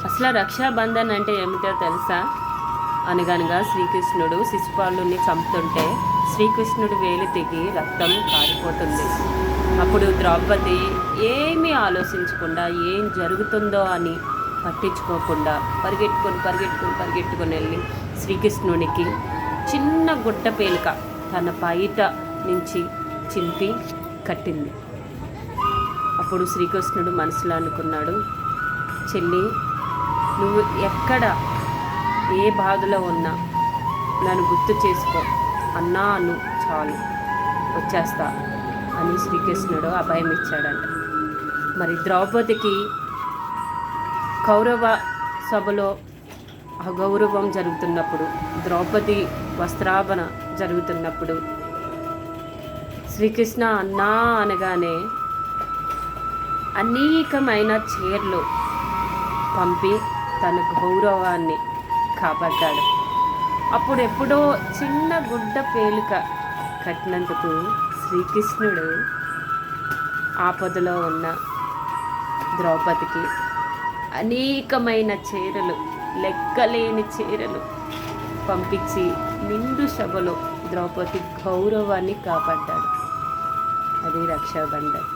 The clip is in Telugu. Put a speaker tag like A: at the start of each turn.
A: అసలు రక్షాబంధన్ అంటే ఏమిటో తెలుసా? అనగనగా శ్రీకృష్ణుడు శిశుపాలుని చంపుతుంటే శ్రీకృష్ణుడు వేలు తెగి రక్తం కారిపోతుంది. అప్పుడు ద్రౌపది ఏమీ ఆలోచించకుండా ఏం జరుగుతుందో అని పట్టించుకోకుండా పరిగెట్టుకొని వెళ్ళి శ్రీకృష్ణునికి చిన్న గుడ్డ పేలిక తన పైట నుంచి చింపి కట్టింది. అప్పుడు శ్రీకృష్ణుడు మనసులో అనుకున్నాడు, చెల్లి, నువ్వు ఎక్కడ ఏ బాధలో ఉన్నా నన్ను గుర్తు చేసుకో అన్నా అను చాలు, వచ్చేస్తా అని శ్రీకృష్ణుడు అభయం ఇచ్చాడంట. మరి ద్రౌపదికి కౌరవ సభలో అగౌరవం జరుగుతున్నప్పుడు, ద్రౌపది వస్త్రాభరణ జరుగుతున్నప్పుడు శ్రీకృష్ణ అన్నా అనగానే అనేకమైన చీరలు పంపి తన గౌరవాన్ని కాపాడ్డాడు. అప్పుడు ఎప్పుడో చిన్న గుడ్డ పేలిక కట్టినందుకు శ్రీకృష్ణుడు ఆపదలో ఉన్న ద్రౌపదికి అనేకమైన చీరలు, లెక్కలేని చీరలు పంపించి నిండు సభలో ద్రౌపది గౌరవాన్ని కాపాడ్డాడు. అది రక్షాబంధన్.